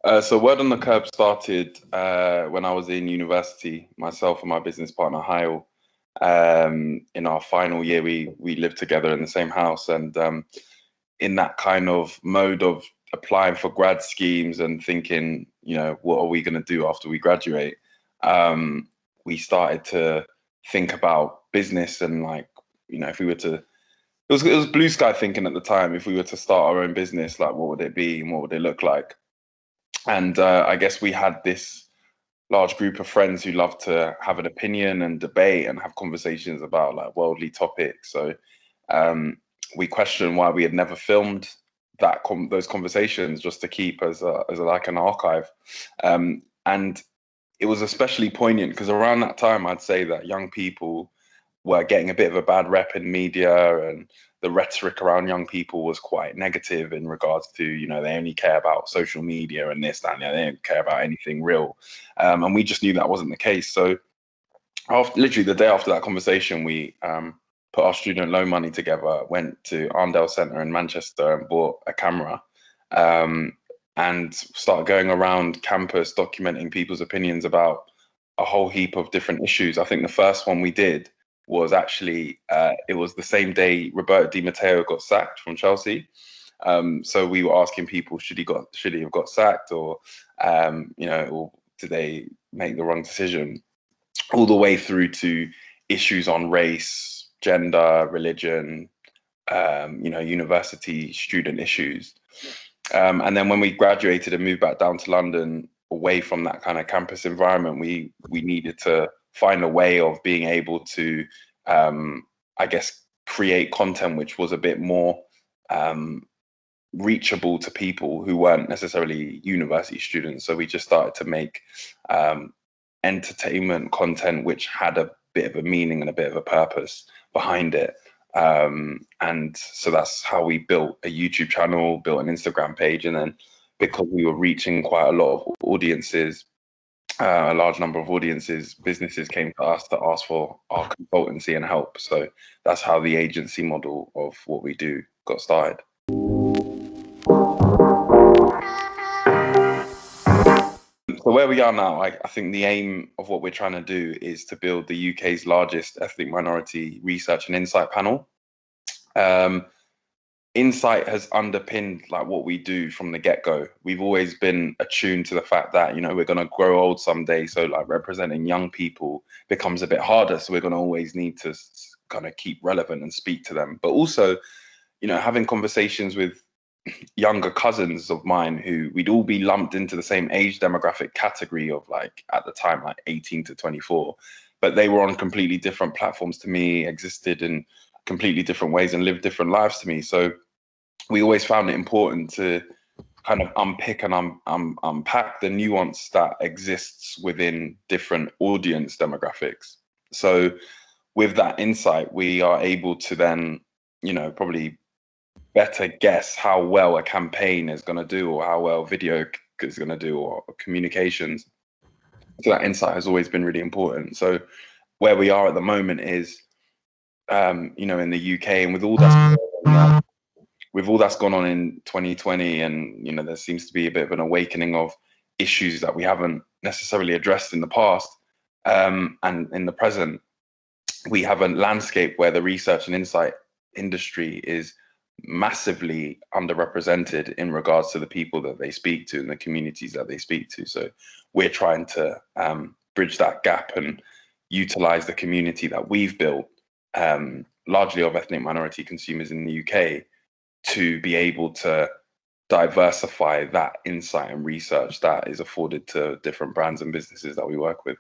So Word on the Curb started when I was in university. Myself and my business partner Hyle. In our final year, we lived together in the same house, and in that kind of mode of applying for grad schemes and thinking, what are we going to do after we graduate? We started to think about business and if we were to, it was blue sky thinking at the time. If we were to start our own business, like what would it be and what would it look like? And I guess we had this large group of friends who love to have an opinion and debate and have conversations about like worldly topics. So we questioned why we had never filmed those conversations just to keep as like an archive. And it was especially poignant because around that time, I'd say that young people were getting a bit of a bad rep in media, and the rhetoric around young people was quite negative in regards to, they only care about social media and this, that, and they don't care about anything real. And we just knew that wasn't the case. So literally the day after that conversation, we put our student loan money together, went to Arndale Centre in Manchester and bought a camera, and started going around campus documenting people's opinions about a whole heap of different issues. I think the first one we did was actually, it was the same day Roberto Di Matteo got sacked from Chelsea. So we were asking people, should he have got sacked, or or did they make the wrong decision? All the way through to issues on race, gender, religion, university student issues. And then when we graduated and moved back down to London, away from that kind of campus environment, we needed to find a way of being able to, I guess, create content which was a bit more reachable to people who weren't necessarily university students. So we just started to make entertainment content which had a bit of a meaning and a bit of a purpose behind it. And so that's how we built a YouTube channel, built an Instagram page, and then because we were reaching quite a lot of audiences, a large number of audiences, businesses came to us to ask for our consultancy and help. So that's how the agency model of what we do got started. So where we are now, I think the aim of what we're trying to do is to build the UK's largest ethnic minority research and insight panel. Insight has underpinned like what we do from the get-go. We've always been attuned to the fact that, we're going to grow old someday. So like representing young people becomes a bit harder. So we're going to always need to kind of keep relevant and speak to them. But also, having conversations with younger cousins of mine who we'd all be lumped into the same age demographic category of like at the time like 18 to 24, but they were on completely different platforms to me, existed in completely different ways and lived different lives to me. So we always found it important to kind of unpick and unpack the nuance that exists within different audience demographics. So with that insight, we are able to then, probably better guess how well a campaign is going to do, or how well video is going to do, or communications. So that insight has always been really important. So where we are at the moment is, in the UK, and with all that's gone on in 2020, and there seems to be a bit of an awakening of issues that we haven't necessarily addressed in the past, and in the present, we have a landscape where the research and insight industry is massively underrepresented in regards to the people that they speak to and the communities that they speak to. So we're trying to bridge that gap and utilize the community that we've built, largely of ethnic minority consumers in the UK, to be able to diversify that insight and research that is afforded to different brands and businesses that we work with.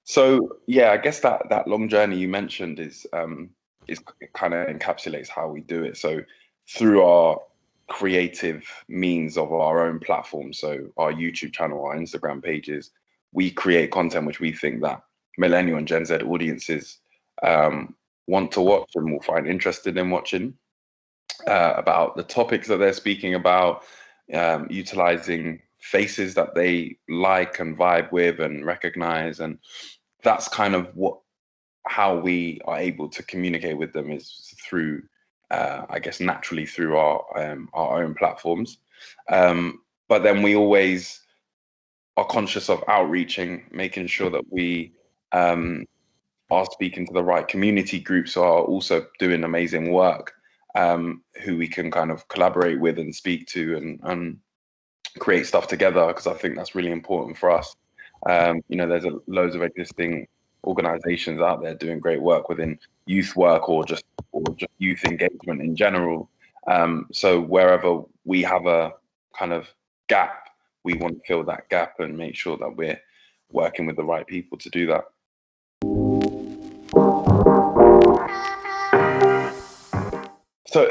So yeah, I guess that long journey you mentioned is kind of encapsulates how we do it. So through our creative means of our own platform, so our YouTube channel, our Instagram pages, we create content which we think that millennial and Gen Z audiences want to watch and will find interested in watching, about the topics that they're speaking about, utilizing faces that they like and vibe with and recognize. And that's kind of how we are able to communicate with them, is through I guess naturally through our own platforms. But then we always are conscious of outreaching, making sure that we are speaking to the right community groups who are also doing amazing work, who we can kind of collaborate with and speak to and create stuff together, because I think that's really important for us. There's loads of existing organizations out there doing great work within youth work or just youth engagement in general. So wherever we have a kind of gap, we want to fill that gap and make sure that we're working with the right people to do that. So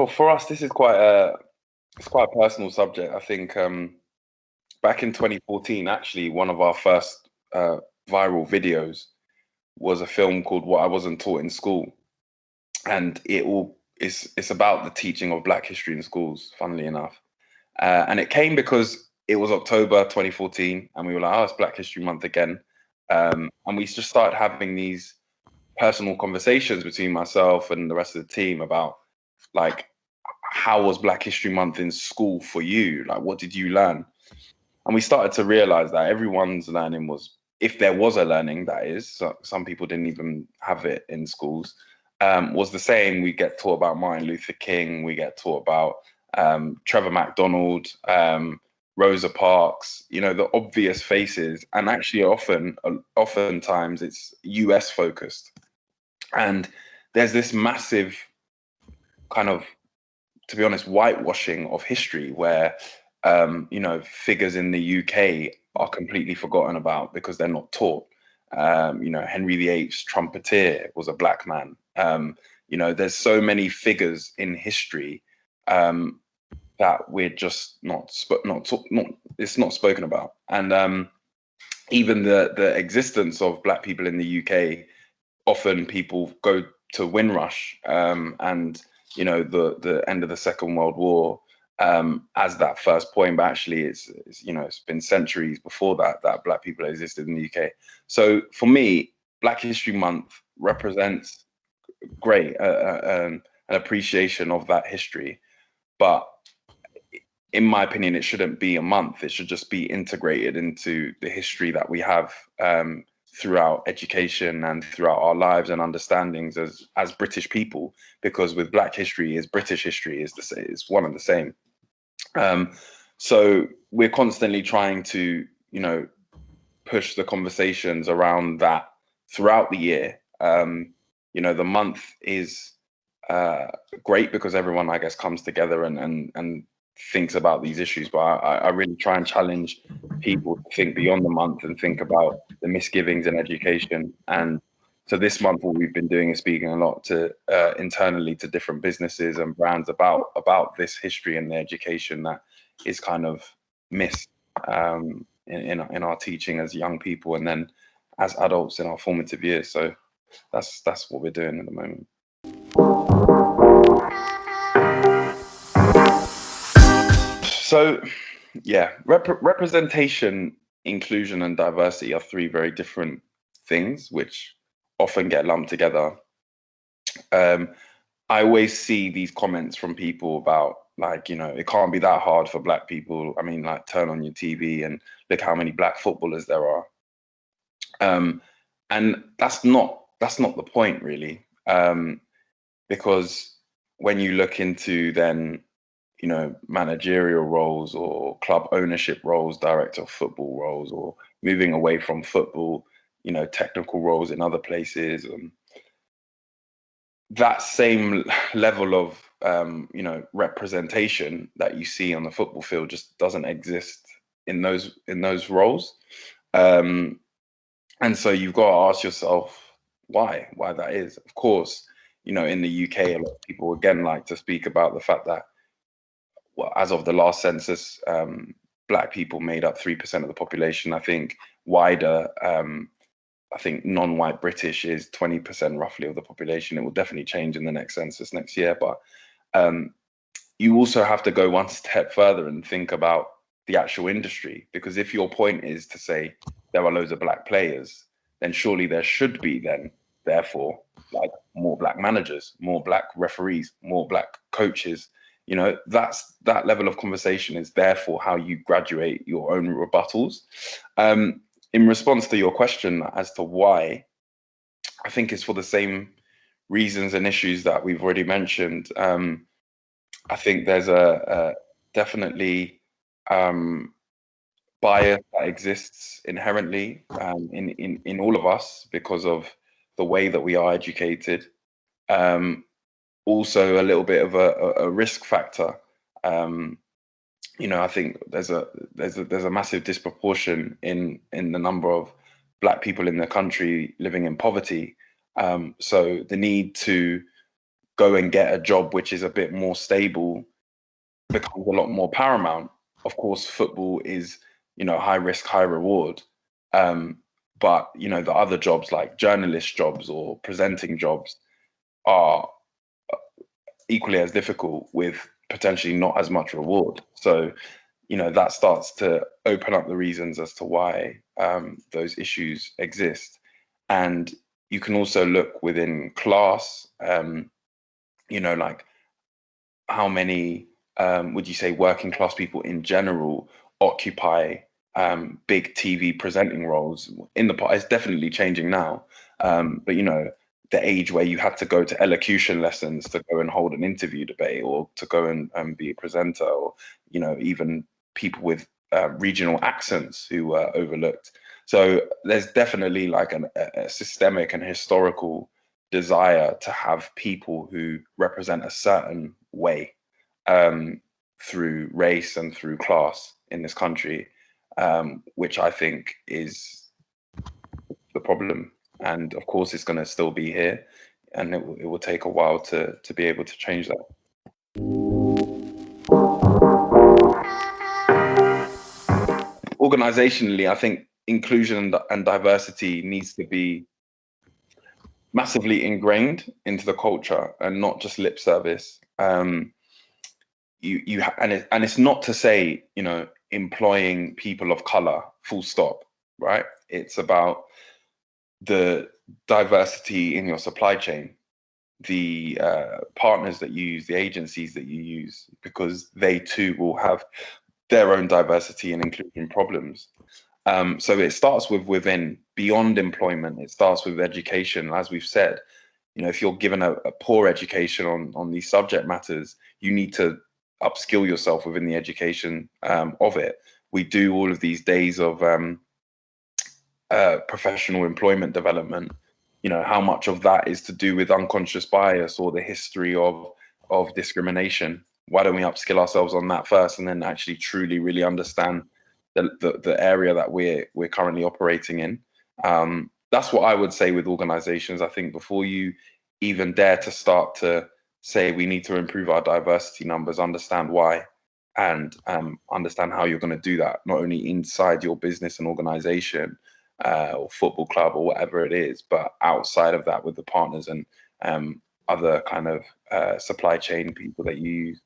for us, this is quite a personal subject. I think back in 2014, actually, one of our first viral videos was a film called "What I Wasn't Taught in School," and it's about the teaching of Black history in schools. Funnily enough, and it came because it was October 2014, and we were like, "Oh, it's Black History Month again," and we just started having these personal conversations between myself and the rest of the team about, like, how was Black History Month in school for you? Like, what did you learn? And we started to realize that everyone's learning was, if there was a learning, that is, so some people didn't even have it in schools, was the same. We get taught about Martin Luther King, we get taught about Trevor McDonald, Rosa Parks, the obvious faces, and actually oftentimes it's US focused. And there's this massive kind of, to be honest, whitewashing of history where, figures in the UK are completely forgotten about because they're not taught. Henry VIII's trumpeter was a Black man. There's so many figures in history that we're just it's not spoken about. And even the existence of Black people in the UK, often people go to Windrush and the end of the Second World War as that first point, but actually it's been centuries before that Black people existed in the UK. So for me, Black History Month represents great an appreciation of that history, but in my opinion, it shouldn't be a month. It should just be integrated into the history that we have throughout education and throughout our lives and understandings as British people. Because with Black history, is British history is one and the same. So we're constantly trying to push the conversations around that throughout the year. The month is great because everyone, I guess, comes together and thinks about these issues, but I really try and challenge people to think beyond the month and think about the misgivings in education. And so this month, what we've been doing is speaking a lot to internally to different businesses and brands about this history and the education that is kind of missed in our teaching as young people, and then as adults in our formative years. So that's what we're doing at the moment. So, yeah, representation, inclusion, and diversity are three very different things, which often get lumped together. I always see these comments from people about, like, it can't be that hard for Black people. I mean, like, turn on your TV and look how many Black footballers there are. And that's not the point, really, because when you look into then managerial roles or club ownership roles, director of football roles, or moving away from football, technical roles in other places, that same level of representation that you see on the football field just doesn't exist in those roles. And so you've got to ask yourself why that is. Of course, in the UK, a lot of people again like to speak about the fact that, well, as of the last census, Black people made up 3% of the population. I think wider, I think non-white British is 20% roughly of the population. It will definitely change in the next census next year. But you also have to go one step further and think about the actual industry, because if your point is to say there are loads of Black players, then surely there should be then therefore, like more black managers, more black referees, more black coaches. You know, that level of conversation is therefore how you graduate your own rebuttals. In response to your question as to why, I think it's for the same reasons and issues that we've already mentioned. I think there's a definitely bias that exists inherently in all of us because of the way that we are educated. Also, a little bit of a risk factor. You know, I think there's a massive disproportion in the number of black people in the country living in poverty. So the need to go and get a job which is a bit more stable becomes a lot more paramount. Of course, football is, you know, high risk, high reward. But, you know, the other jobs like journalist jobs or presenting jobs are equally as difficult with potentially not as much reward. So, you know, that starts to open up the reasons as to why those issues exist. And you can also look within class, you know, like how many would you say working class people in general occupy big TV presenting roles in the past? It's definitely changing now. But you know, the age where you had to go to elocution lessons to go and hold an interview debate or to go and be a presenter, or you know, even people with regional accents who were overlooked. So there's definitely like a systemic and historical desire to have people who represent a certain way through race and through class in this country, which I think is the problem. And of course, it's going to still be here, and it will take a while to be able to change that. Organizationally, I think inclusion and diversity needs to be massively ingrained into the culture and not just lip service. And it's not to say, you know, employing people of color, full stop, right? It's about the diversity in your supply chain, the partners that you use, the agencies that you use, because they too will have their own diversity and inclusion problems. So it starts with within, beyond employment. It starts with education. As we've said, you know, if you're given a poor education on these subject matters, you need to upskill yourself within the education of it. We do all of these days of professional employment development. You know, how much of that is to do with unconscious bias or the history of discrimination? Why don't we upskill ourselves on that first, and then actually truly really understand the area that we're currently operating in? That's what I would say with organizations. I think before you even dare to start to say we need to improve our diversity numbers, understand why, and understand how you're going to do that, not only inside your business and organization or football club or whatever it is, but outside of that with the partners and other kind of supply chain people that you use.